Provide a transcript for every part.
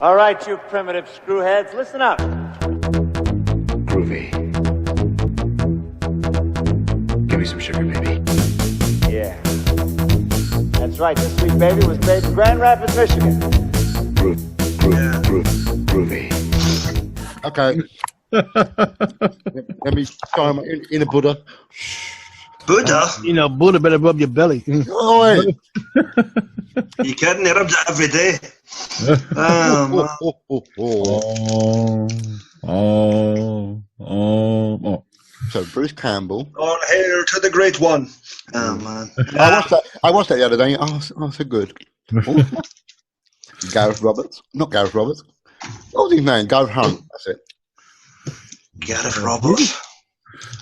All right, you primitive screwheads, listen up. Groovy. Give me some sugar, baby. Yeah. That's right, this sweet baby was made in Grand Rapids, Michigan. Groovy. Okay. Let me try my in a Buddha. Buddha? Buddha better rub your belly. Oh, wait. You kidding? He rubs it every day. So Bruce Campbell. On hair to the great one. Oh man. I watched that the other day. Oh, so good. Gareth Roberts. Not Gareth Roberts. What was his name? Gareth Hunt. That's it. Gareth Roberts.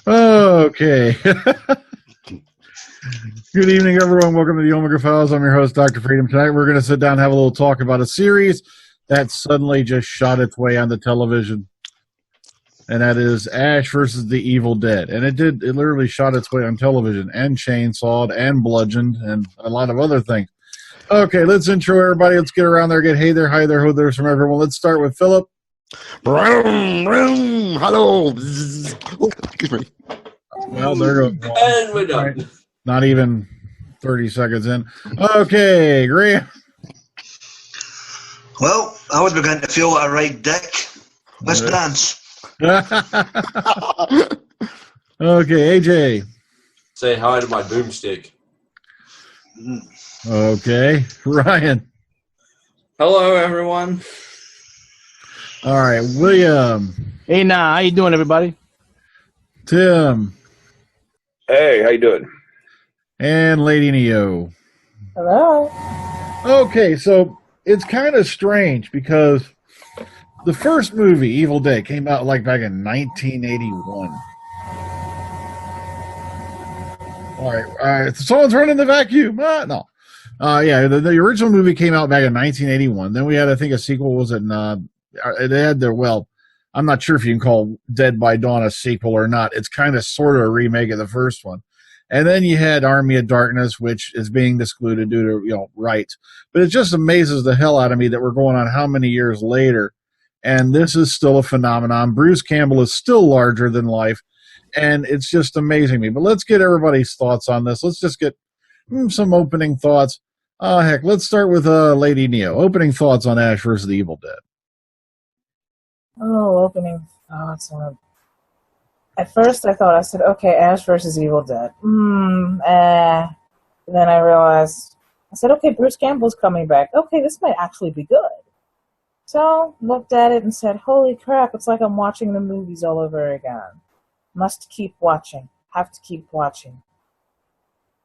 Okay. Good evening, everyone. Welcome to the Omega Files. I'm your host, Dr. Freedom. Tonight we're going to sit down and have a little talk about a series that suddenly just shot its way on the television. And that is Ash versus the Evil Dead. And it literally shot its way on television and chainsawed and bludgeoned and a lot of other things. Okay, let's intro everybody. Let's get around there. Get hey there, hi there, ho there's from everyone. Let's start with Phillip. Hello. Oh, excuse me. Well, there goes. And we're done. Right. Not even 30 seconds in. Okay, Graham. Well, I was beginning to feel like a right dick. Let's dance. Okay, AJ. Say hi to my boomstick. Okay, Ryan. Hello, everyone. All right, William. Hey, how you doing, everybody? Tim. Hey, how you doing? And Lady Neo. Hello. Okay, so it's kind of strange because the first movie, Evil Dead, came out like back in 1981. All right. Someone's running the vacuum. No. Yeah, the original movie came out back in 1981. Then we had, I think, a sequel. Was it? They had their, well, I'm not sure if you can call Dead by Dawn a sequel or not. It's kind of sort of a remake of the first one. And then you had Army of Darkness, which is being excluded due to, rights. But it just amazes the hell out of me that we're going on how many years later, and this is still a phenomenon. Bruce Campbell is still larger than life, and it's just amazing me. But let's get everybody's thoughts on this. Let's just get some opening thoughts. Heck, let's start with Lady Neo. Opening thoughts on Ash versus the Evil Dead. Oh, opening thoughts. At first I said, okay, Ash versus Evil Dead. Then I realized, I said, okay, Bruce Campbell's coming back. Okay, this might actually be good. So, looked at it and said, holy crap, it's like I'm watching the movies all over again. Must keep watching. Have to keep watching.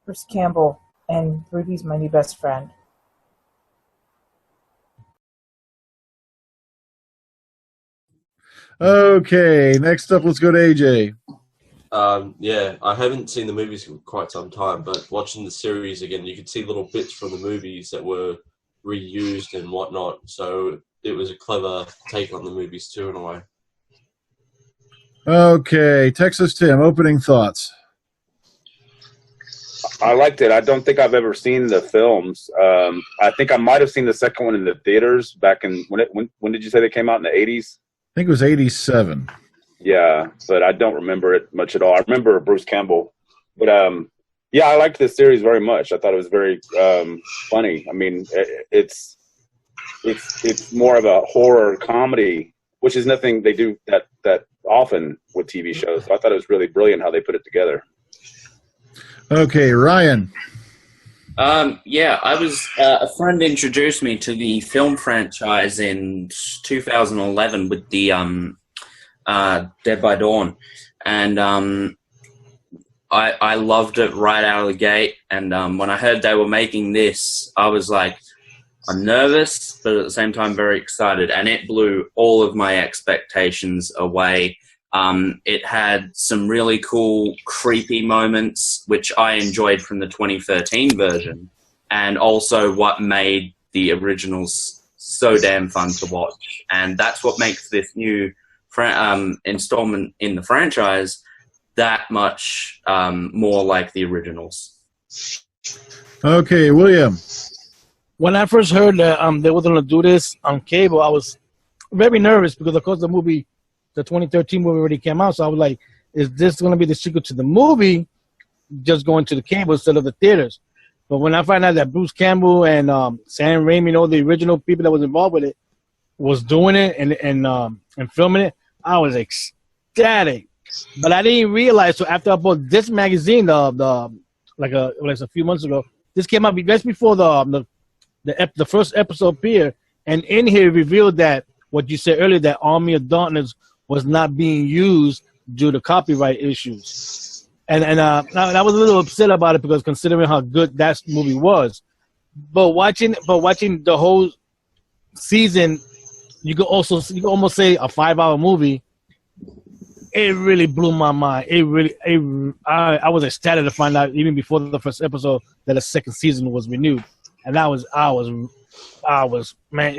Bruce Campbell and Ruby's my new best friend. Okay, next up, let's go to AJ. Yeah, I haven't seen the movies for quite some time, but watching the series again, you could see little bits from the movies that were reused and whatnot. So it was a clever take on the movies too, in a way. Okay, Texas Tim, opening thoughts. I liked it. I don't think I've ever seen the films. I think I might have seen the second one in the theaters back in when did you say they came out in the 80s? I think it was 87. Yeah, but I don't remember it much at all. I remember Bruce Campbell, but yeah, I liked this series very much. I thought it was very funny. I mean, it's more of a horror comedy, which is nothing they do that often with TV shows. So I thought it was really brilliant how they put it together. Okay, Ryan. Yeah, I was a friend introduced me to the film franchise in 2011 with the Dead by Dawn, and I loved it right out of the gate. And when I heard they were making this, I was like, I'm nervous, but at the same time very excited, and it blew all of my expectations away. It had some really cool, creepy moments, which I enjoyed from the 2013 version, and also what made the originals so damn fun to watch. And that's what makes this new installment in the franchise that much more like the originals. Okay, William. when I first heard that they were going to do this on cable, I was very nervous because, of course, the 2013 movie already came out. So I was like, is this going to be the sequel to the movie, just going to the cable instead of the theaters? But when I found out that Bruce Campbell and Sam Raimi, the original people that was involved with it, was doing it and filming it, I was ecstatic. But I didn't realize, so after I bought this magazine, like a few months ago, this came out just before the first episode appeared, and in here it revealed that what you said earlier, that Army of Darkness was not being used due to copyright issues. And I was a little upset about it because considering how good that movie was. But watching the whole season, you could almost say a 5-hour movie. It really blew my mind. I was ecstatic to find out even before the first episode that a second season was renewed, and I was man.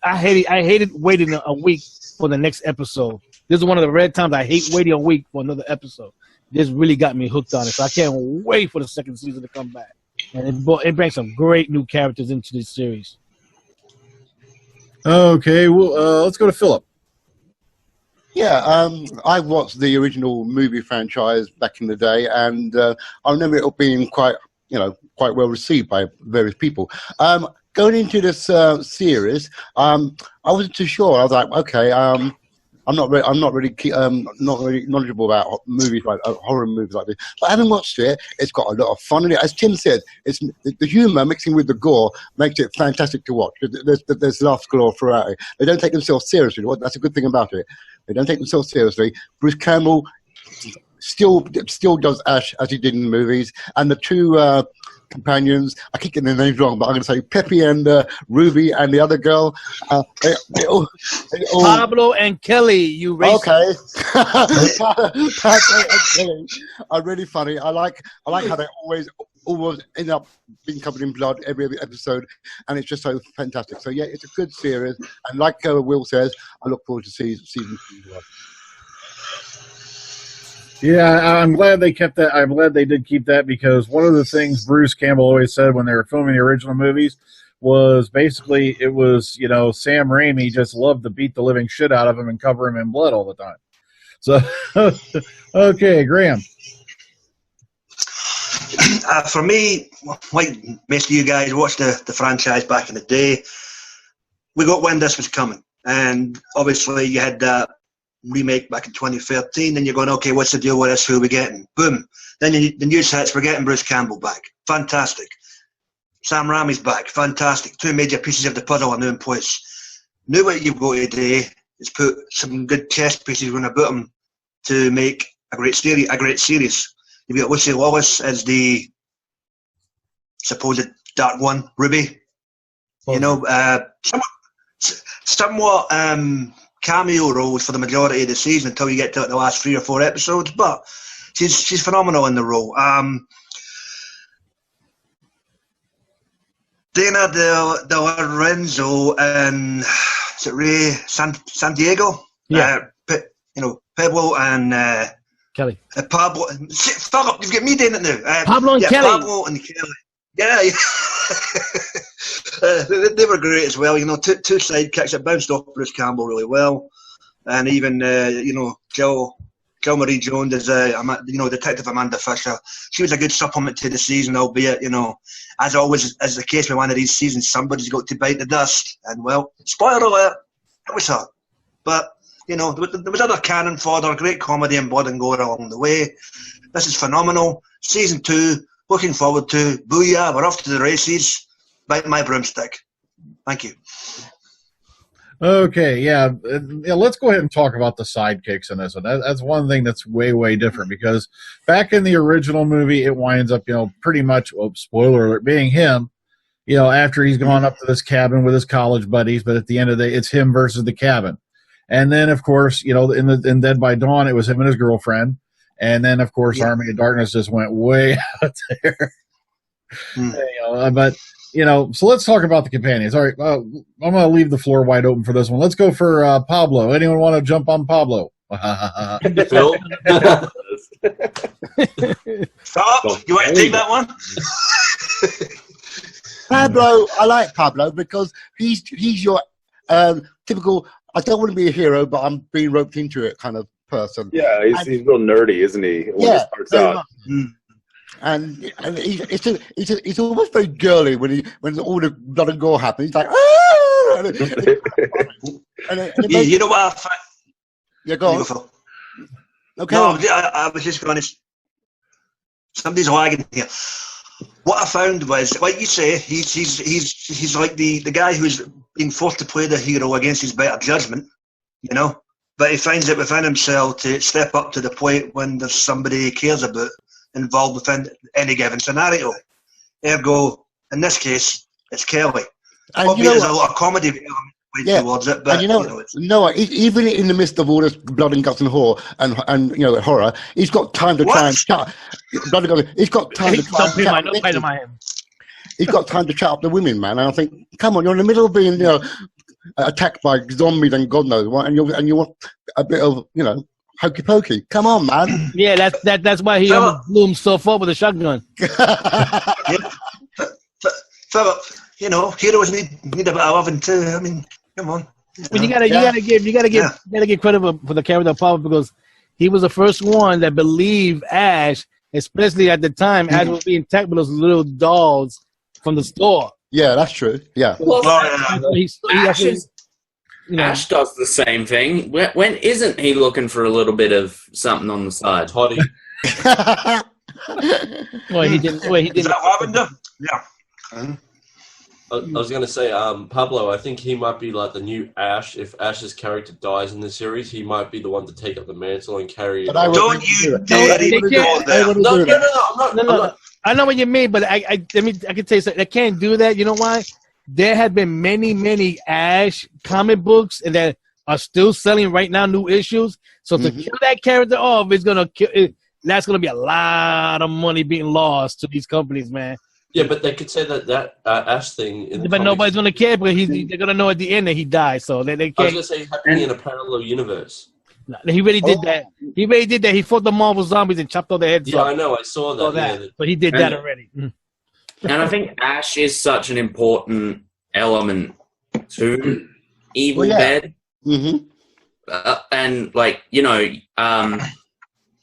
I hated waiting a week for the next episode. This is one of the rare times I hate waiting a week for another episode. This really got me hooked on it, so I can't wait for the second season to come back. And it brings some great new characters into this series. Okay, well, let's go to Philip. Yeah, I watched the original movie franchise back in the day, and I remember it being quite well received by various people. Going into this series, I wasn't too sure. I was like, okay, I'm not really knowledgeable about movies like horror movies like this. But having watched it, it's got a lot of fun in it. As Tim said, it's the humour mixing with the gore makes it fantastic to watch. There's laughs galore throughout it. They don't take themselves seriously. That's a good thing about it. They don't take themselves seriously. Bruce Campbell still does Ash as he did in the movies, and the two companions, I keep getting their names wrong, but I'm going to say Peppy and Ruby and the other girl. They all Pablo and Kelly, you racist. Okay. Pablo and Kelly are really funny. I like how they always end up being covered in blood every episode, and it's just so fantastic. So yeah, it's a good series, and like Will says, I look forward to season 2. Yeah, I'm glad they kept that. I'm glad they did keep that, because one of the things Bruce Campbell always said when they were filming the original movies was basically it was, Sam Raimi just loved to beat the living shit out of him and cover him in blood all the time. So, okay, Graham. For me, like most of you guys watched the franchise back in the day, we got when this was coming. And obviously you had that remake back in 2013, and you're going, okay, what's the deal with this? Who are we getting? Boom. Then the news hits, we're getting Bruce Campbell back. Fantastic. Sam Raimi's back. Fantastic. Two major pieces of the puzzle are now in place. Now what you've got today is put some good chess pieces on about them to make a great series. You've got Lucy Lawless as the supposed Dark One, Ruby. Somewhat cameo roles for the majority of the season until you get to the last 3 or 4 episodes, but she's phenomenal in the role. Dana De Lorenzo and is it Ray San Diego? Yeah. Pablo and Kelly. Pablo. Phillip, you've got me doing it now. Pablo and Kelly. Pablo and Kelly. Yeah. They were great as well. Two sidekicks that bounced off Bruce Campbell really well, and even Jill Marie Jones as Detective Amanda Fisher. She was a good supplement to the season, albeit as always as the case with one of these seasons, somebody's got to bite the dust. And well, spoiler alert, it was her. But there was other cannon fodder, great comedy and blood and gore along the way. This is phenomenal. Season 2, looking forward to. Booyah, we're off to the races. Bite my broomstick. Thank you. Okay, yeah. Let's go ahead and talk about the sidekicks in this one. That's one thing that's way, way different, because back in the original movie, it winds up, pretty much, spoiler alert, being him, after he's gone up to this cabin with his college buddies, but at the end of the day, it's him versus the cabin. And then, of course, in Dead by Dawn, it was him and his girlfriend. And then, of course, Army of Darkness just went way out there. So let's talk about the companions. All right, I'm going to leave the floor wide open for this one. Let's go for Pablo. Anyone want to jump on Pablo? Phil? Stop. You want to take that one? Pablo, I like Pablo because he's your typical. I don't want to be a hero, but I'm being roped into it kind of person. Yeah, he's real nerdy, isn't he? When Yeah, he starts out. And it's almost very girly when all the blood and gore happens. He's like, ah! You know what I find? Yeah, go on. Okay. No, I was just going to. Somebody's lagging here. What I found was, like you say, he's like the guy who's being forced to play the hero against his better judgment, you know. But he finds it within himself to step up to the plate when there's somebody he cares about involved within any given scenario. Ergo, in this case, it's Kelly. Probably there's a lot of comedy towards it, but even in the midst of all this blood and guts and horror and horror, he's got time to try and chat. Blood and guts. He's got time to try and chat. He's got time to chat up the women, man. And I think, come on, you're in the middle of being attacked by zombies and God knows what, and you want a bit of hokey pokey. Come on, man. Yeah, that's why he blew himself up with a shotgun. Phillip, heroes need a bit of loving too. I mean, come on. But you gotta give credit for the character of Pablo because he was the first one that believed Ash, especially at the time. Ash was being attacked by those little dolls from the store. Yeah, that's true. Yeah. Well, Ash does the same thing. When isn't he looking for a little bit of something on the side? Toddy. He didn't. Is that lavender? Yeah. I was going to say, Pablo, I think he might be like the new Ash. If Ash's character dies in the series, he might be the one to take up the mantle and carry it. Don't you dare even go there. No. I know what you mean, but I can tell you something. I can't do that. You know why? There have been many Ash comic books and that are still selling right now, new issues. So to kill that character off is gonna that's gonna be a lot of money being lost to these companies, man. Yeah, but they could say that Ash thing. But nobody's gonna care because they're gonna know at the end that he died. So they can't. I was gonna say happening in a parallel universe. No, he really did that. He really did that. He fought the Marvel zombies and chopped all their heads off. Yeah, I know. I saw that. Yeah, but he did that already. And I think Ash is such an important element to Evil Dead. And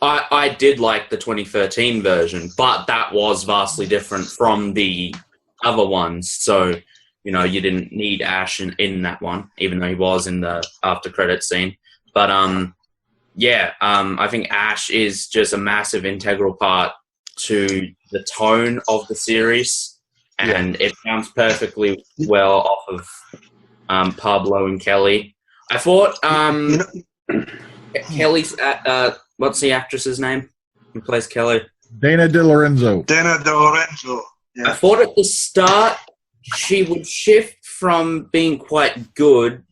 I did like the 2013 version, but that was vastly different from the other ones. So, you didn't need Ash in that one, even though he was in the after credit scene. But I think Ash is just a massive integral part to the tone of the series. And it sounds perfectly well off of Pablo and Kelly. I thought Kelly's what's the actress's name who plays Kelly? Dana De Lorenzo. Yeah. I thought at the start she would shift from being quite good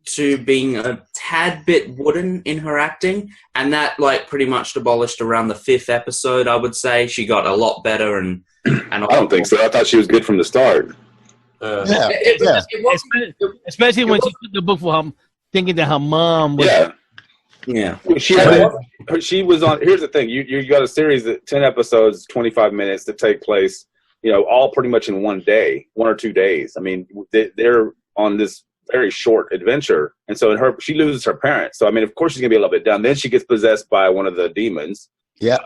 to being a tad bit wooden in her acting, and that pretty much abolished around the 5th episode. I would say she got a lot better and I don't think so. I thought she was good from the start. Especially when she took the book for him, thinking that her mom was. Yeah. She was on. Here's the thing: you got a series of 10 episodes, 25 minutes that take place, all pretty much in one day, 1 or 2 days. I mean, they're on this very short adventure, and so she loses her parents. So I mean, of course, she's gonna be a little bit down. Then she gets possessed by one of the demons. Yeah.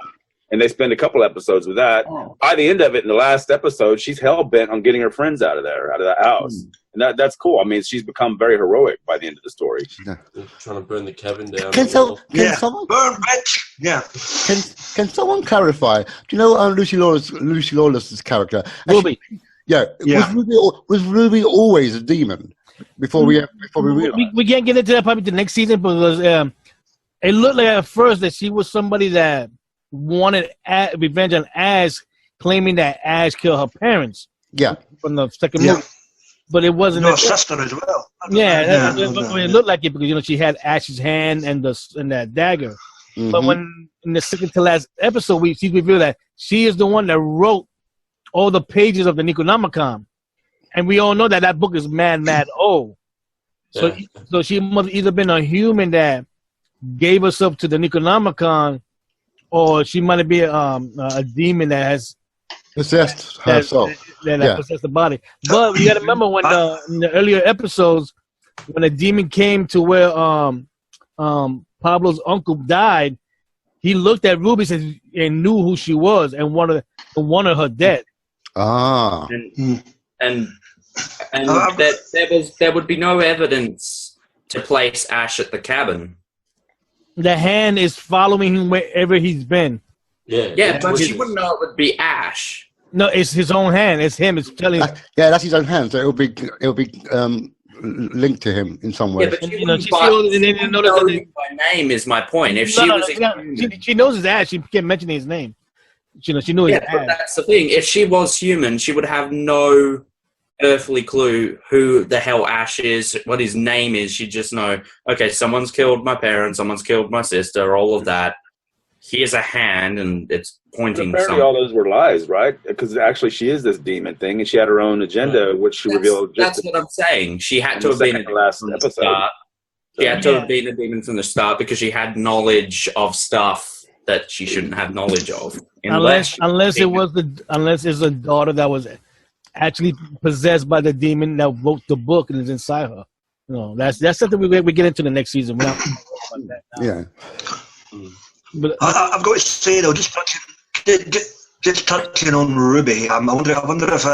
And they spend a couple episodes with that. Oh. By the end of it, in the last episode, she's hell-bent on getting her friends out of the house. And that's cool. I mean, she's become very heroic by the end of the story. Yeah. Trying to burn the cabin down. Can someone, burn, bitch! Yeah. Can someone clarify? Do you know Lucy Lawless's character? Ruby. Was Ruby always a demon before we realized? We can't get into that probably the next season because it looked like at first that she was somebody that wanted revenge on Ash, claiming that Ash killed her parents. Yeah. From the second movie. But it wasn't. Her sister as well. It looked like it because she had Ash's hand and that dagger. Mm-hmm. But when in the second to last episode, she revealed that she is the one that wrote all the pages of the Necronomicon, and we all know that book is mad old. So she must have either been a human that gave herself to the Necronomicon, or she might be a demon that has Possessed herself. That possessed the body. But you got to remember when in the earlier episodes, when a demon came to where Pablo's uncle died, he looked at Ruby and knew who she was and wanted her dead. Ah. And there would be no evidence to place Ash at the cabin. The hand is following him wherever he's been. Yeah, but she wouldn't know it would be Ash. No, it's his own hand. It's him. It's telling. Yeah, that's his own hand. So it'll be linked to him in some way. Yeah, but she knows by name is my point. If she knows his Ash, she can't mention his name. She knows his Ash. But that's the thing. If she was human, she would have no earthly clue who the hell Ash is, what his name is. She'd just know, okay, someone's killed my parents, someone's killed my sister, all of that. Here's a hand, and it's pointing. Apparently, all those were lies, right? Because actually, she is this demon thing, and she had her own agenda, which she revealed. That's what I'm saying. She had to have been a demon from the start. She had to have been a demon from the start because she had knowledge of stuff that she shouldn't have knowledge of. Unless it's a daughter that was actually possessed by the demon that wrote the book and is inside her. No, that's something we get into the next season. We're not about that now. Yeah. But I've got to say though, just touching on Ruby, I wonder if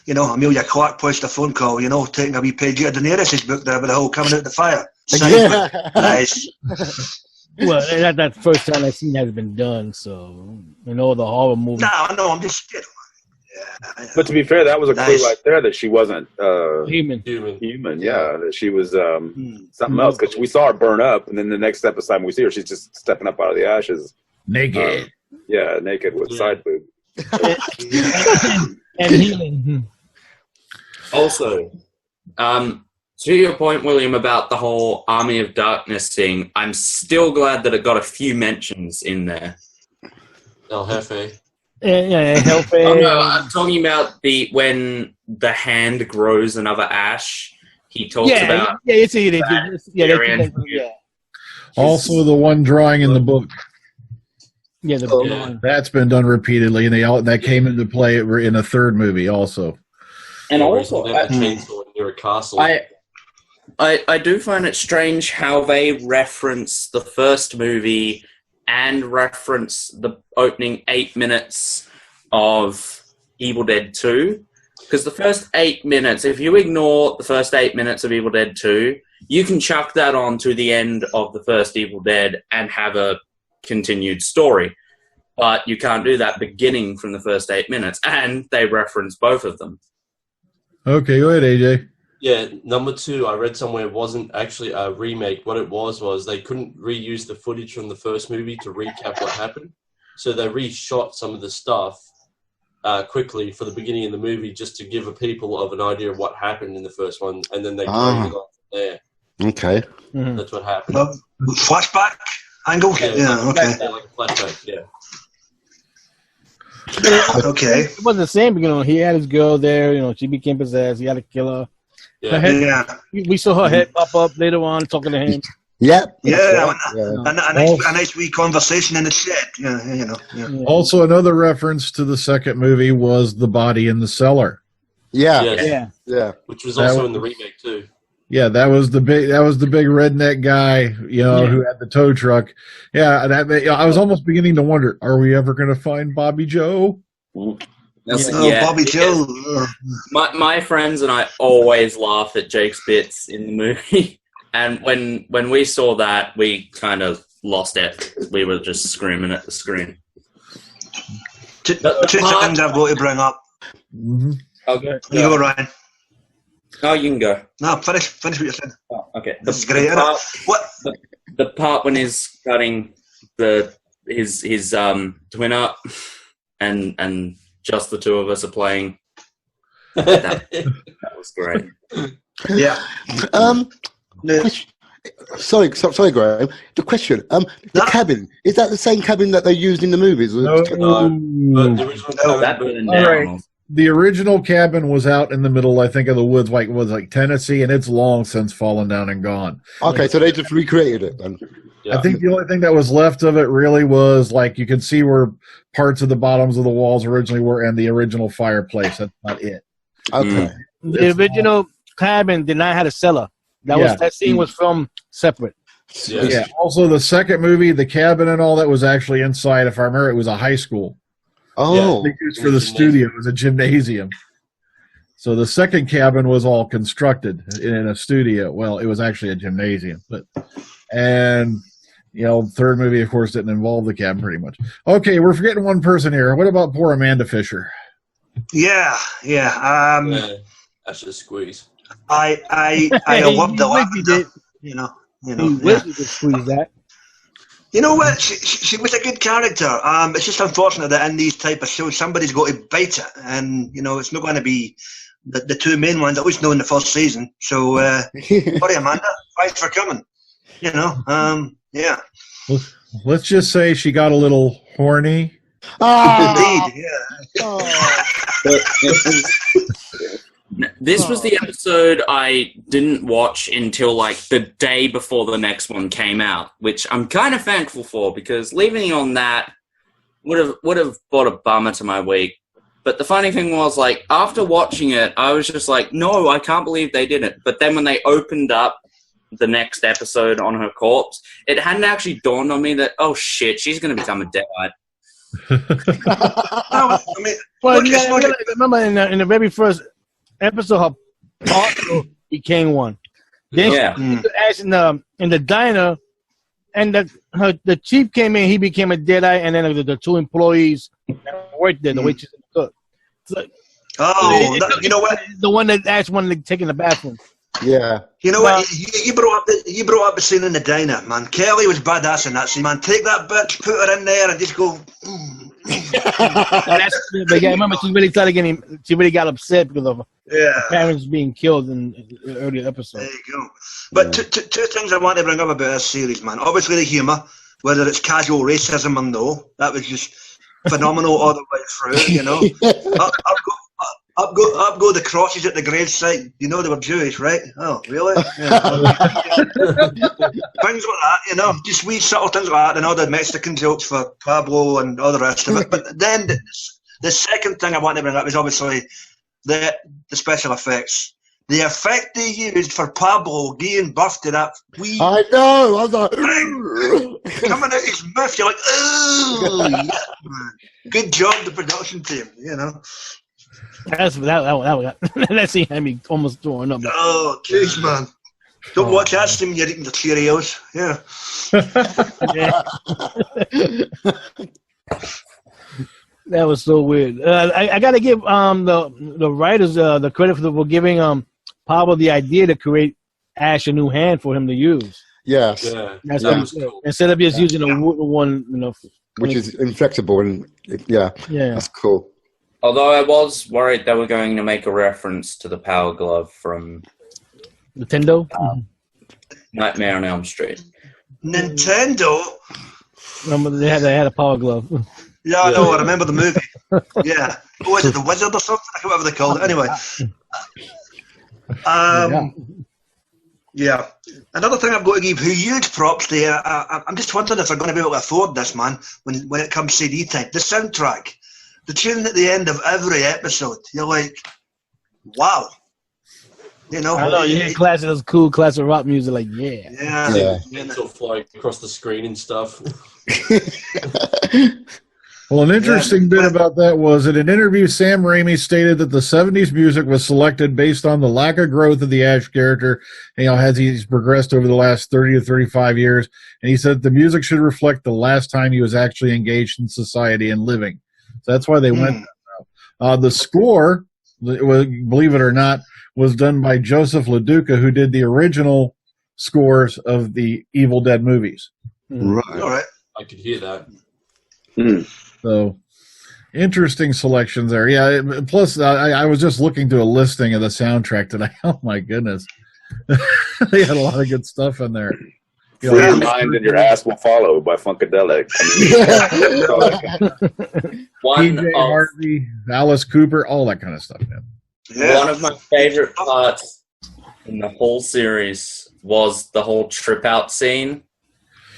Amelia Clark pushed a phone call, taking a wee page out of Daenerys' book there about the whole coming out the fire. Nice. Well, that's the first time that scene has been done, so the horror movie. No, I'm just kidding. Yeah. But to be fair, that was a clue right there that she wasn't human. Yeah, that she was something else, because we saw her burn up, and then the next episode we see her, she's just stepping up out of the ashes, naked. Naked with side boob and healing. Also, to your point, William, about the whole Army of Darkness thing, I'm still glad that it got a few mentions in there. El Jefe. Yeah, Hellfire. Oh, no, I'm talking about when the hand grows another Ash. He talks about Also, the one drawing in the book. Yeah, that's been done repeatedly, and that came into play in a third movie also. And also, near a castle. I do find it strange how they reference the first movie and reference the opening 8 minutes of Evil Dead 2. Because the first 8 minutes, if you ignore the first 8 minutes of Evil Dead 2, you can chuck that on to the end of the first Evil Dead and have a continued story. But you can't do that beginning from the first 8 minutes. And they reference both of them. Okay, go ahead, AJ. Yeah, number 2, I read somewhere, wasn't actually a remake. What it was they couldn't reuse the footage from the first movie to recap what happened. So they reshot some of the stuff quickly for the beginning of the movie just to give people of an idea of what happened in the first one, and then they carried it on from there. Okay. Mm-hmm. That's what happened. Flashback angle? Yeah, okay. Yeah, like a flashback, yeah. Okay. It wasn't the same, he had his girl there, she became possessed, he had to kill her. Yeah. We saw her head pop up later on talking to him. Yep. Yeah. A nice wee conversation in the shed. Yeah. Also, another reference to the second movie was the body in the cellar. Yeah. Yeah. Which was also in the remake too. Yeah, that was the big redneck guy, who had the tow truck. Yeah, I was almost beginning to wonder, are we ever going to find Bobby Joe? Bobby Joe. My friends and I always laugh at Jake's bits in the movie. And when we saw that, we kind of lost it. We were just screaming at the screen. Two things I've got to bring up. Mm-hmm. Okay. You go, Ryan. Oh, you can go. No, finish what you're saying. Oh, okay. This is great, isn't it? What? The part when he's cutting his twin up, and just the two of us are playing. That was great. Yeah. Sorry, Graham. The question: the cabin, is that the same cabin that they used in the movies? The original cabin was out in the middle, I think, of the woods, like Tennessee, and it's long since fallen down and gone. Okay, so they just recreated it then. Yeah. I think the only thing that was left of it really was like you could see where parts of the bottoms of the walls originally were and the original fireplace. That's not it. Okay. The original cabin did not have a cellar. That scene was filmed separate. Yeah. Also, the second movie, the cabin and all that was actually inside. If I remember, it was a high school. Oh. They used for the studio. It was a gymnasium. So the second cabin was all constructed in a studio. Well, it was actually a gymnasium, and third movie, of course, didn't involve the cabin pretty much. Okay, we're forgetting one person here. What about poor Amanda Fisher? Yeah. That's just squeeze. I loved the lavender. You wish you could squeeze that. You know what? She was a good character. It's just unfortunate that in these type of shows, somebody's got to bite it, and it's not going to be the two main ones. At least know in the first season. So sorry, Amanda. Thanks for coming. Yeah. Let's just say she got a little horny. Indeed. Yeah. This was the episode I didn't watch until like the day before the next one came out, which I'm kind of thankful for because leaving on that would have brought a bummer to my week. But the funny thing was, like, after watching it, I was just like, no, I can't believe they did it. But then when they opened up the next episode on her corpse, it hadn't actually dawned on me that, oh shit, she's going to become a deadite. Remember in the very first episode, her partner became one. Then she asked in the diner, and the chief came in. He became a deadite, and then the two employees that worked there, the waitress and the cook. So, you know what? The one that asked one to take in the bathroom. Yeah. You know what? You brought up the scene in the diner, man. Kelly was badass in that scene, man. Take that bitch, put her in there, and just go. But yeah, remember, she really got upset because of her parents being killed in the earlier episode. There you go. But two things I want to bring up about this series, man. Obviously, the humour, whether it's casual racism or no, that was just phenomenal all the way through. Up go the crosses at the gravesite. They were Jewish, right? Oh, really? Yeah. Things like that, just wee subtle things like that, and all the Mexican jokes for Pablo and all the rest of it. But then the second thing I want to bring up is obviously the special effects. The effect they used for Pablo giving birth to that wee... I know! I was like... coming out his mouth, you're like, oh, yeah, man. Good job, the production team, That scene had me almost throwing up. Oh, jeez, man. Don't watch that scene when you're eating the Cheerios. Yeah. That was so weird. I got to give the writers the credit for giving Pablo the idea to create Ash a new hand for him to use. Yes. Yeah. That's cool. Instead of just using a wooden one, which is inflexible and that's cool. Although I was worried they were going to make a reference to the Power Glove from Nintendo, Nightmare on Elm Street. Nintendo. Remember they had a Power Glove. Yeah, I know. I remember the movie. Yeah. Was it the Wizard or something? I can't remember what they called it. Anyway. Yeah. Another thing I've got to give huge props to. I'm just wondering if they're going to be able to afford this, man. When it comes CD time, the soundtrack. The tune at the end of every episode, you're like, wow. I know, you hear classic rock music, like, yeah. It's all flying across the screen and stuff. Well, an interesting bit about that was in an interview, Sam Raimi stated that the 70s music was selected based on the lack of growth of the Ash character, as he's progressed over the last 30 to 35 years. And he said the music should reflect the last time he was actually engaged in society and living. So that's why they went that route. The score, believe it or not, was done by Joseph LaDuca, who did the original scores of the Evil Dead movies. Right. All right. I could hear that. So, interesting selections there. Yeah, plus, I was just looking through a listing of the soundtrack today. Oh, my goodness. They had a lot of good stuff in there. Free your mind and your ass will follow by Funkadelic. PJ Harvey, Alice Cooper, all that kind of stuff, man. Yeah. One of my favorite parts in the whole series was the whole trip out scene.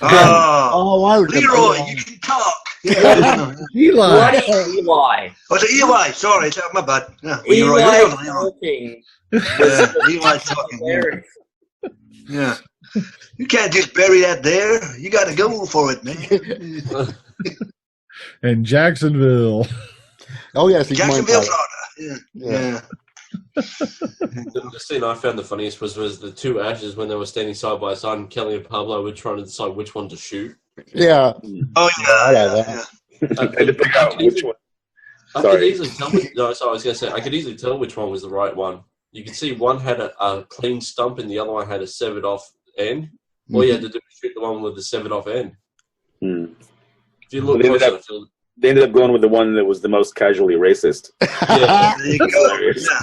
Oh, I remember. Leroy, you can talk. Yeah. Eli. Bloody Eli. Oh, is it Eli? Sorry, my bad. Yeah. Eli Leroy. talking. Yeah, Eli talking. Yeah. You can't just bury that there. You got to go for it, man. And Jacksonville. Oh, yes. Jacksonville, Florida. Yeah. The scene I found the funniest was the two Ashes when they were standing side by side and Kelly and Pablo were trying to decide which one to shoot. Yeah. Oh, I yeah. like that. And to figure out which one. I could easily tell. I was going to say I could easily tell which one was the right one. You could see one had a clean stump and the other one had a severed off end. All you had to do was shoot the one with the severed off end. Hmm. If you look Well, closer, they ended up going with the one that was the most casually racist. yeah. There you go.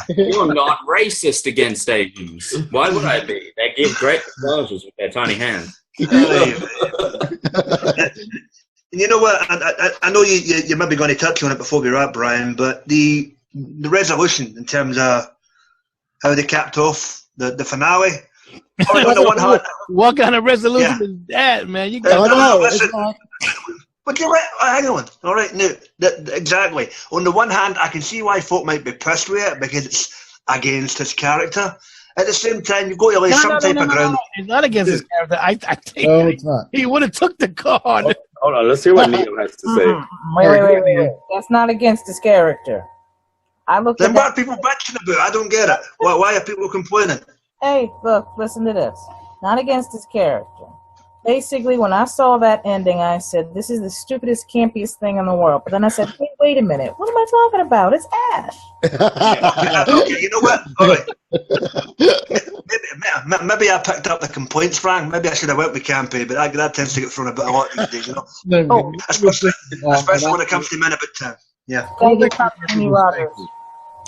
Yeah. You're not racist against Asians. Why would I be? They give great massages with their tiny hands. You know what? I know you might be going to touch on it before we wrap, Brian, but the resolution in terms of how they capped off the finale. On the one hand, What kind of resolution is that, man? You got listen, but you're right. Hang on. All right, no, exactly. On the one hand, I can see why folk might be pissed with it because it's against his character. At the same time, you've got to lay some type of ground. It's not against his character. I think No, it's not. he would have took the card. Hold on, let's hear what Neil has to say. Wait. That's not against his character. I looked Then at what that. are people bitching about? I don't get it. Why are people complaining? Hey, look, listen to this. Not against his character. Basically, when I saw that ending, I said, this is the stupidest, campiest thing in the world. But then I said, hey, wait a minute. What am I talking about? It's Ash. Okay, you know what? All right. Maybe I picked up the complaints, Frank. Maybe I should have went with campy, but that tends to get thrown about a lot these days, you know? Especially when it comes to men about town. Yeah. Thank you, Kenny Rogers.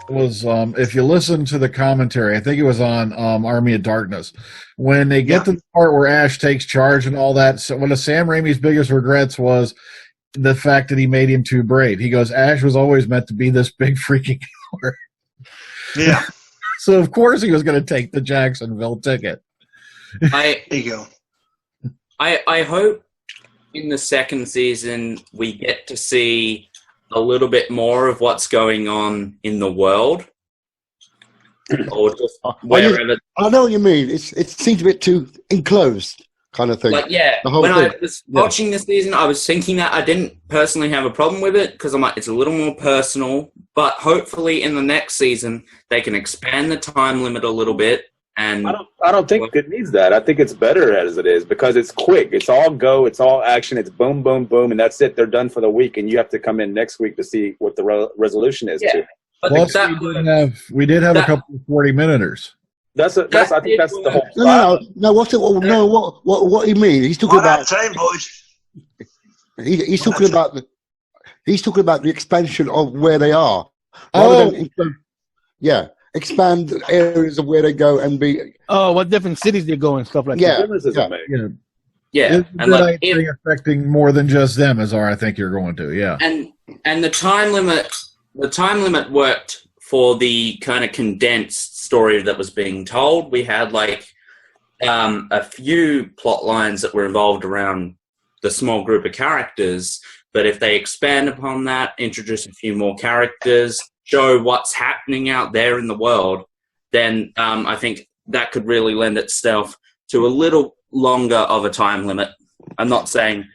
Was if you listen to the commentary, I think it was on Army of Darkness, when they get to the part where Ash takes charge and all that. So one of Sam Raimi's biggest regrets was the fact that he made him too brave. He goes, Ash was always meant to be this big freaking killer. Yeah. So of course he was going to take the Jacksonville ticket. There you go. I hope in the second season we get to see a little bit more of what's going on in the world, or just wherever. I know what you mean. It seems a bit too enclosed, kind of thing. Like, yeah, when I was watching this season, I was thinking that I didn't personally have a problem with it because I'm like, it's a little more personal. But hopefully, in the next season, they can expand the time limit a little bit. And I don't think it needs that. I think it's better as it is because it's quick. It's all go. It's all action. It's boom, boom, boom, and that's it. They're done for the week, and you have to come in next week to see what the resolution is. Too. But Plus, we did have a couple of 40-minuters. I think that's the whole. No. What do you mean? He's talking about time, boys. He's talking about the expansion of where they are. Expand areas of where they go and be. Oh, what different cities they go and stuff like that. Yeah, and like affecting more than just them, as I think you're going to. Yeah, and the time limit worked for the kind of condensed story that was being told. We had like a few plot lines that were involved around the small group of characters, but if they expand upon that, introduce a few more characters, show what's happening out there in the world, then I think that could really lend itself to a little longer of a time limit. I'm not saying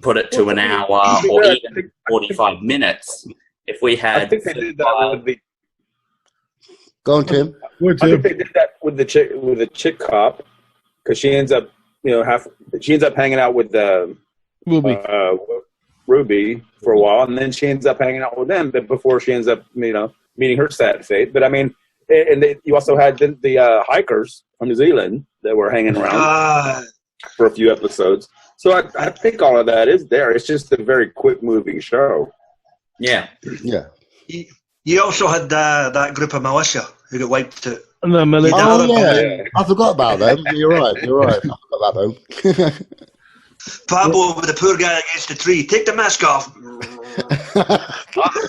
put it to an hour or even 45 minutes. If we had... I think they did that with the... Go on, Tim. I think they did that with the chick cop, because she ends up, hanging out with Ruby for a while, and then she ends up hanging out with them before she ends up, meeting her sad fate. But I mean, you also had the hikers from New Zealand that were hanging around for a few episodes. So I think all of that is there. It's just a very quick moving show. Yeah. Yeah. You also had that group of militia who got wiped out. I forgot about them. You're right. I forgot about them. Pablo with the poor guy against the tree. Take the mask off.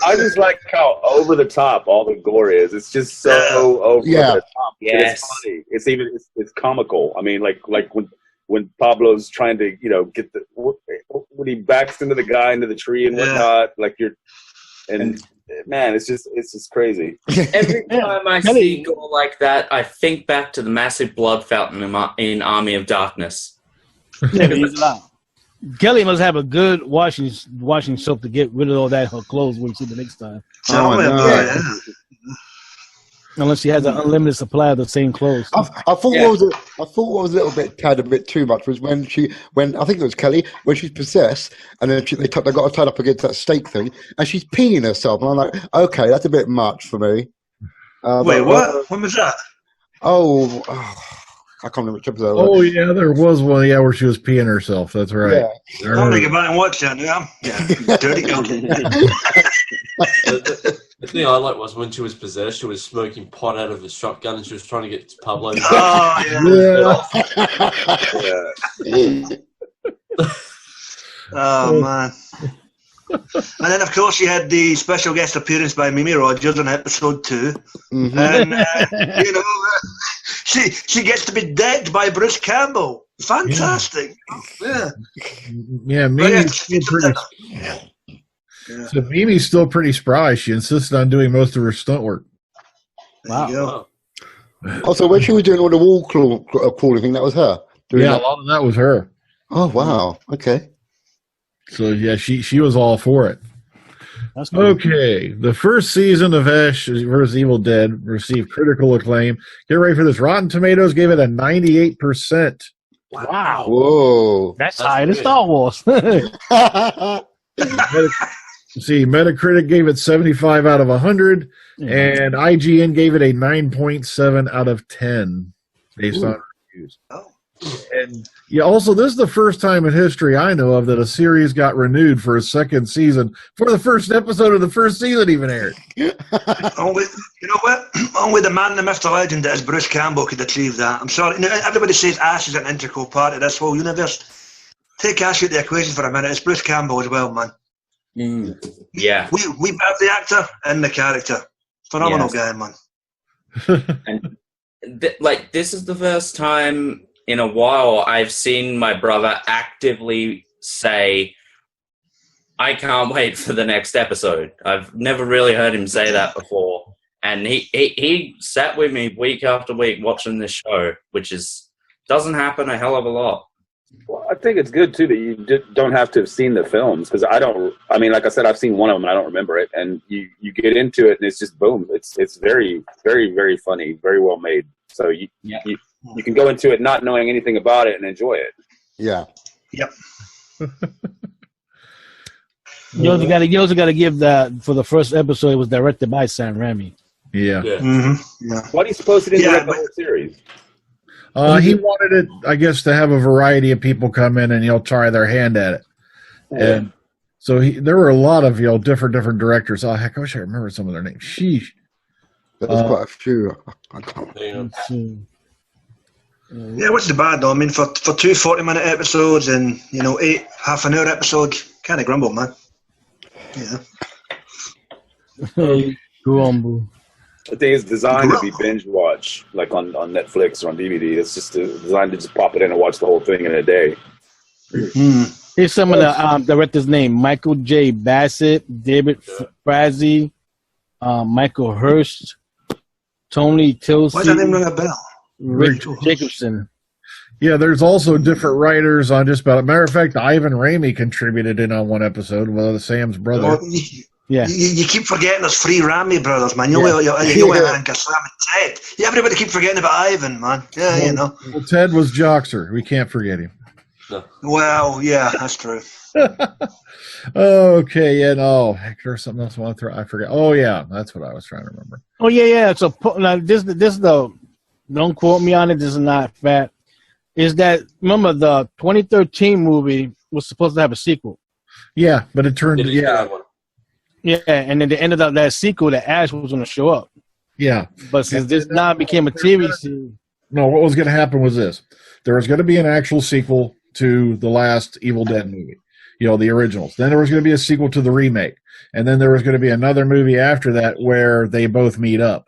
I just like how over the top all the gore is. It's just so over the top. Yes. It's funny. It's comical. I mean, like when when Pablo's trying to, you know, get the when he backs into the guy into the tree and whatnot, like man, it's just crazy. Every time I see gore like that, I think back to the massive blood fountain in Army of Darkness. Yeah, he's allowed. Kelly must have a good washing soap to get rid of all that her clothes when we see the next time. Unless she has an unlimited supply of the same clothes. I thought what was a bit too much was when I think it was Kelly, when she's possessed and then they got her tied up against that stake thing and she's peeing herself and I'm like, okay, that's a bit much for me. Wait, what? When was that? I can't remember which episode. Oh yeah, there was one. Yeah, where she was peeing herself. That's right. Yeah. I'm gonna go back and watch that now. Yeah, dirty cookie. The thing I liked was when she was possessed, she was smoking pot out of a shotgun and she was trying to get Pablo. Oh man. And then, of course, she had the special guest appearance by Mimi Rogers in episode 2. Mm-hmm. And, you know, she gets to be decked by Bruce Campbell. Fantastic. Yeah, Mimi's still pretty... So Mimi's still pretty spry. She insisted on doing most of her stunt work. Wow. Also, when she was doing all the wall crawling thing, that was her? A lot of that was her. Oh, wow. Okay. So, yeah, she was all for it. That's cool. Okay, the first season of Ash vs. Evil Dead received critical acclaim. Get ready for this. Rotten Tomatoes gave it a 98%. Wow. Whoa. That's higher than Star Wars. Metacritic gave it 75 out of 100, and IGN gave it a 9.7 out of 10 based on reviews. Oh. And also, this is the first time in history I know of that a series got renewed for a second season before the first episode of the first season even aired. Only the man, the myth, the legend that is Bruce Campbell could achieve that. I'm sorry. Everybody says Ash is an integral part of this whole universe. Take Ash out of the equation for a minute. It's Bruce Campbell as well, man. Yeah. We have the actor and the character. Phenomenal guy, man. And this is the first time in a while I've seen my brother actively say, I can't wait for the next episode. I've never really heard him say that before. And he sat with me week after week watching this show, which doesn't happen a hell of a lot. Well, I think it's good, too, that you don't have to have seen the films. Because like I said, I've seen one of them and I don't remember it. And you get into it and it's just boom. It's very, very, very funny, very well made. So you can go into it not knowing anything about it and enjoy it. Yeah. Yep. You also got to give that for the first episode. It was directed by Sam Raimi. Yeah. Mm-hmm. Yeah. Why do you suppose he didn't direct the whole series? He wanted it, I guess, to have a variety of people come in and try their hand at it. Yeah. And so there were a lot of different directors. Oh heck, I wish I remember some of their names. Sheesh. There's quite a few. Yeah, what's the bad though? I mean, for 2 40-minute episodes and 8 half-an-hour episodes, kind of grumble, man. Yeah. Grumble. I think it's designed to be binge watch, like on Netflix or on DVD. It's just designed to just pop it in and watch the whole thing in a day. Here's some of the directors' name: Michael J. Bassett, David Frazee, Michael Hurst, Tony Tilsey. Why does that name ring a bell? Rick Jacobson. Yeah, there's also different writers on just about. Matter of fact, Ivan Raimi contributed in on one episode with Sam's brother. Yeah, you keep forgetting there's 3 Raimi brothers, man. You and Sam and Ted. Yeah, everybody keep forgetting about Ivan, man. Yeah, Well, Ted was Joxer. We can't forget him. No. Well, yeah, that's true. Okay, heck, there's something else I want to throw. I forget. Oh yeah, that's what I was trying to remember. Oh yeah. So now this don't quote me on it. This is not fact. Is that remember the 2013 movie was supposed to have a sequel? Yeah, but it turned Yeah, and then the end of that sequel, that Ash was going to show up. Yeah. But since this now became a TV series. No, what was going to happen was this. There was going to be an actual sequel to the last Evil Dead movie, the originals. Then there was going to be a sequel to the remake. And then there was going to be another movie after that where they both meet up.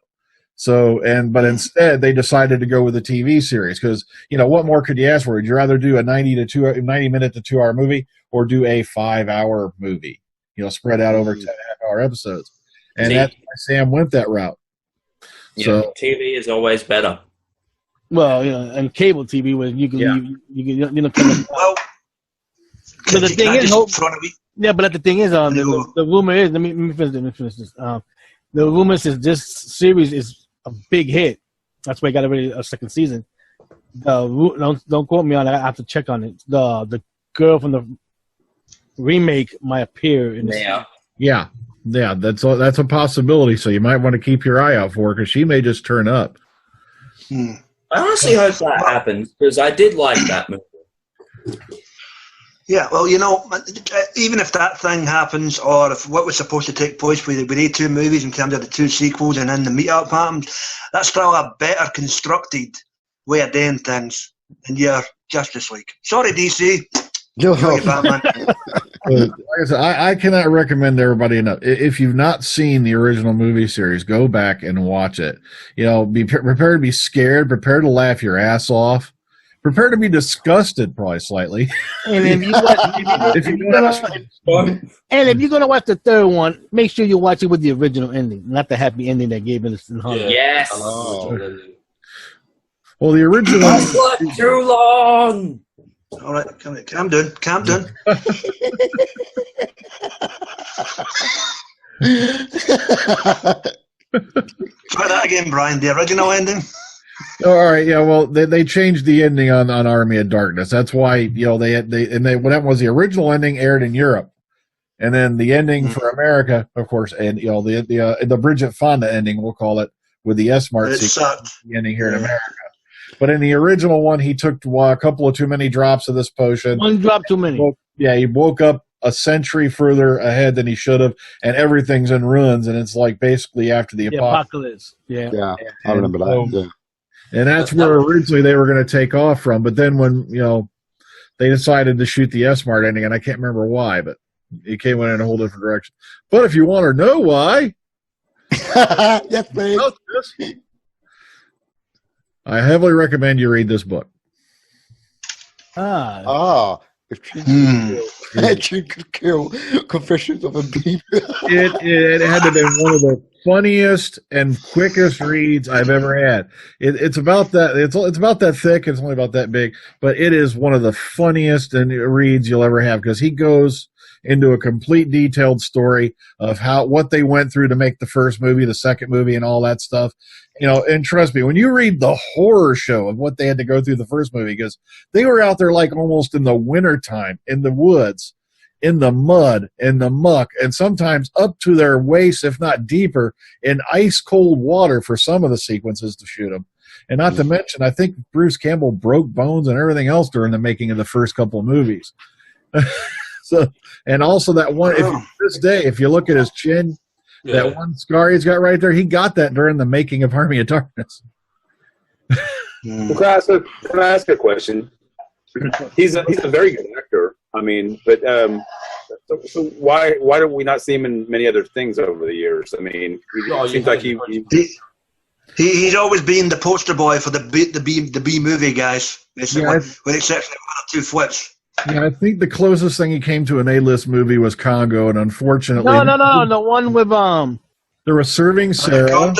So, but instead they decided to go with a TV series because, what more could you ask for? Would you rather do a 90 minute to 2 hour movie or do a 5 hour movie, spread out over 10.5-hour episodes? And that's why Sam went that route. Yeah, So TV is always better. Well, and cable TV where you can, Well, but the thing is, yeah, but the thing is, the rumor is, let me finish this. The rumor is this series is a big hit. That's why I got a second season. Don't quote me on it. I have to check on it. The girl from the remake might appear in the Yeah, that's a possibility. So you might want to keep your eye out for her because she may just turn up. I honestly hope that happens because I did like that movie. Yeah, well, even if that thing happens, or if what was supposed to take place with the 2 movies in terms of the 2 sequels and then the meet-up happens, that's still a better constructed way of doing things in your Justice League. Sorry, DC. Batman. Like I said, I cannot recommend everybody enough. If you've not seen the original movie series, go back and watch it. Be prepared to be scared, prepared to laugh your ass off, prepared to be disgusted, probably slightly. And if you're gonna watch the third one, make sure you watch it with the original ending, not the happy ending that gave us in Hollywood. Yes. Well, the original one too long. All right, calm down. Try that again, Brian. The original ending. Oh, all right, yeah. Well, they changed the ending on Army of Darkness. That's why what happened was the original ending aired in Europe, and then the ending for America, of course, and the Bridget Fonda ending, we'll call it, with the S-Mart sequence, the ending here in America. But in the original one, he took a couple of too many drops of this potion. One drop too many. He woke up a century further ahead than he should have, and everything's in ruins, and it's like basically after the apocalypse. Yeah, I remember that. And that's where originally they were going to take off from. But then when, they decided to shoot the S-Mart ending, and I can't remember why, but it came in a whole different direction. But if you want to know why, yes, please. I heavily recommend you read this book. If Chin could kill Confessions of a Beaver. It had to have been one of the funniest and quickest reads I've ever had. It's about that. It's about that thick. It's only about that big, but it is one of the funniest reads you'll ever have because he goes into a complete detailed story of what they went through to make the first movie, the second movie, and all that stuff. And trust me, when you read the horror show of what they had to go through the first movie, because they were out there like almost in the wintertime, in the woods, in the mud, in the muck, and sometimes up to their waist, if not deeper, in ice cold water for some of the sequences to shoot them. And not to mention, I think Bruce Campbell broke bones and everything else during the making of the first couple of movies. So, and also that one, if you look at his chin, that one scar he's got right there, he got that during the making of Army of Darkness. Well, can I ask a question? He's a very good actor. I mean, but so why do we not see him in many other things over the years? I mean, it seems like he's always been the poster boy for the B movie guys, basically, with the exception of 1 or 2 flips. Yeah, I think the closest thing he came to an A-list movie was Congo, and unfortunately, no, the one with There was Serving Sarah.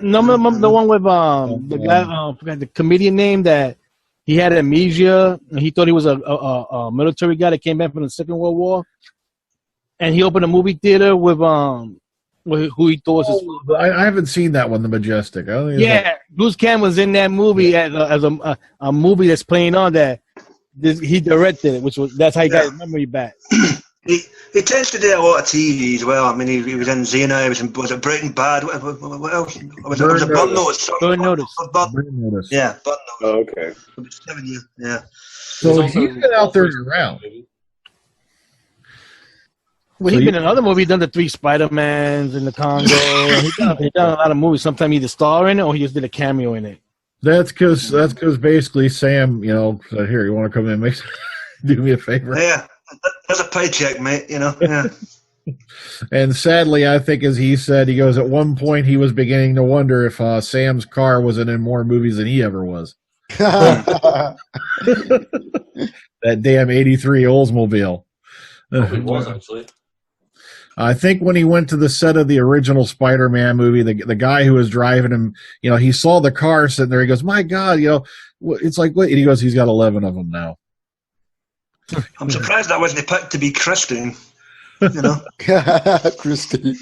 No, the one with the comedian name that he had amnesia and he thought he was a military guy that came back from the Second World War, and he opened a movie theater with who he thought was his. I haven't seen that one, The Majestic. Bruce Campbell's in that movie as a movie that's playing on that. He directed it, that's how he got his memory back. He tends to do a lot of TV as well. I mean, he was in Xena. Was it Breaking Bad? What else? Was it Burn Notice? Burn Notice. Yeah, Burn Notice. Oh, okay. 7 years. Yeah. So he's been out there around. Well, he's been in other movies. He's done the 3 Spider-Mans in the Congo. He's done a lot of movies. Sometimes he either star in it or he just did a cameo in it. That's because basically Sam, said, here, you want to come in and do me a favor? Yeah, there's a paycheck, mate. Yeah. And sadly, I think, as he said, he goes, at one point he was beginning to wonder if Sam's car wasn't in more movies than he ever was. That damn 83 Oldsmobile. Probably was, actually. I think when he went to the set of the original Spider-Man movie, the guy who was driving him, he saw the car sitting there. He goes, my God, it's like, what? And he goes, he's got 11 of them now. I'm surprised that wasn't picked to be Christine. Christy.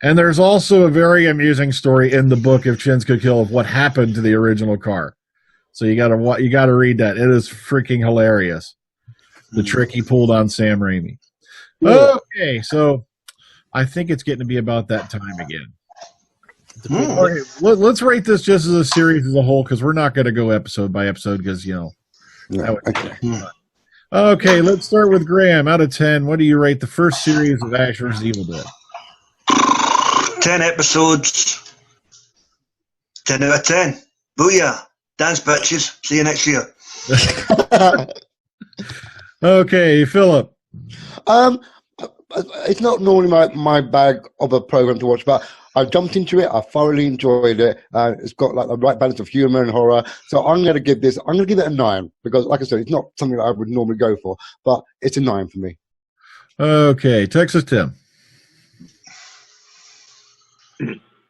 And there's also a very amusing story in the book of Chinska Kill of what happened to the original car. So you gotta read that. It is freaking hilarious. The trick he pulled on Sam Raimi. Okay, so I think it's getting to be about that time again. Okay, let's rate this just as a series as a whole, because we're not going to go episode by episode, because Okay, let's start with Graham. Out of 10, what do you rate the first series of Ash vs. Evil Dead? 10 episodes. 10 out of 10. Booyah. Dance bitches. See you next year. Okay, Philip. It's not normally my bag of a program to watch, but I jumped into it. I thoroughly enjoyed it. It's got like the right balance of humor and horror. So I'm going to give it a 9 because, like I said, it's not something that I would normally go for, but it's a 9 for me. Okay, Texas Tim.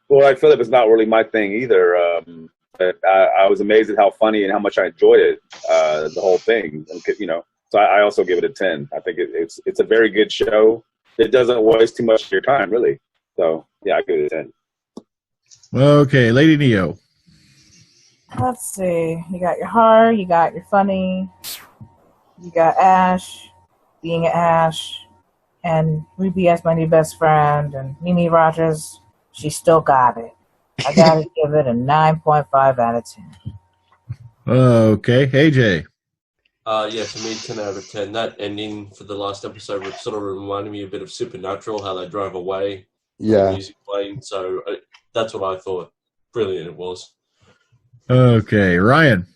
Well, like Philip, it's not really my thing either. But I was amazed at how funny and how much I enjoyed it, the whole thing. So I also give it a 10. I think it's a very good show. It doesn't waste too much of your time, really. So, yeah, I give it a 10. Okay, Lady Neo. Let's see. You got your horror, you got your funny, you got Ash, being Ash, and Ruby as my new best friend, and Mimi Rogers, she still got it. I gotta give it a 9.5 out of 10. Okay, AJ. Yeah, for me, 10 out of 10. That ending for the last episode would sort of reminded me a bit of Supernatural, how they drove away. Yeah. The music playing. So that's what I thought. Brilliant it was. Okay, Ryan.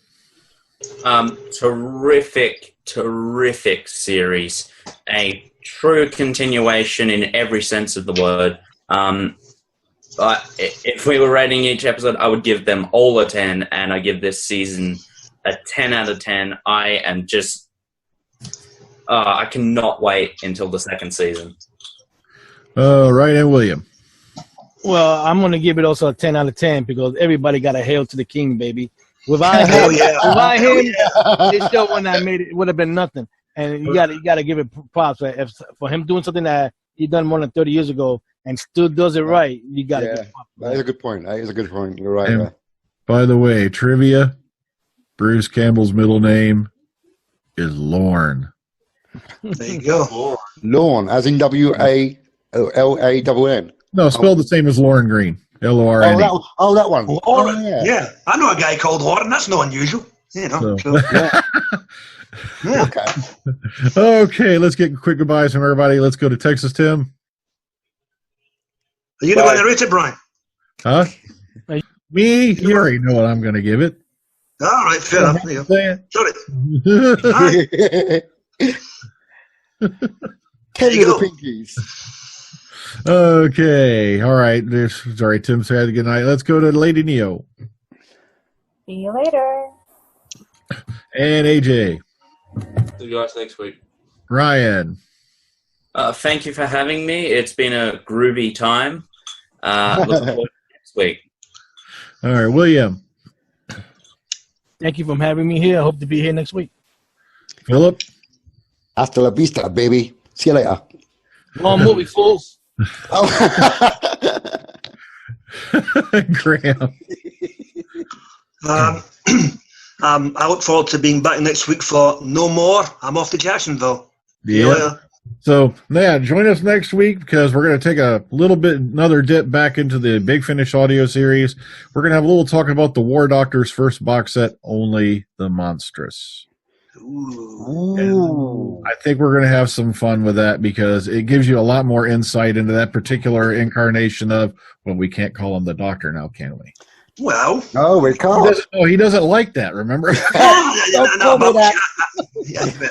Terrific series. A true continuation in every sense of the word. But if we were rating each episode, I would give them all a 10, and I give this season a 10 out of 10. I am just... I cannot wait until the second season. Right, and William. Well, I'm going to give it also a 10 out of 10 because everybody got a hail to the king, baby. Without him, this show when I made it would have been nothing. And you got to give it props. For him doing something that he done more than 30 years ago and still does it right, you got to give it props. That is a good point. You're right. And by the way, trivia, Bruce Campbell's middle name is Lorne. There you go. Lorne, as in W-A-L-A-N-N. No, spelled the same as Lauren Green. L-O-R-N-E. That one. Lauren. Yeah. I know a guy called Lauren. That's not unusual. Yeah. Okay. Okay, let's get quick goodbyes from everybody. Let's go to Texas Tim. Are you the one that rate it, Brian? Huh? Me? You already know what I'm going to give it. All right, fair enough. There you go. Sorry. Kenny the Pinkies. Okay, all right. Sorry, Tim said good night. Let's go to Lady Neo. See you later. And AJ. See you guys next week. Ryan. Thank you for having me. It's been a groovy time. Looking forward to next week. All right, William. Thank you for having me here. I hope to be here next week. Philip. Hasta la vista, baby. See you later. Long movie, fools. Graham. I look forward to being back next week for No More. I'm off to Jacksonville. Yeah. So, join us next week because we're going to take another dip back into the Big Finish audio series. We're going to have a little talking about the War Doctor's first box set, Only the Monstrous. Ooh. I think we're going to have some fun with that because it gives you a lot more insight into that particular incarnation of, well, we can't call him the Doctor now, can we? Well, No, we can't. He doesn't like that. Remember?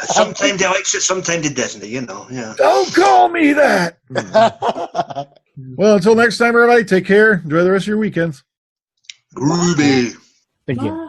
Sometimes he likes it, sometimes he doesn't. You know, yeah. Don't call me that. Well, until next time, everybody, take care. Enjoy the rest of your weekends. Groovy. Thank you.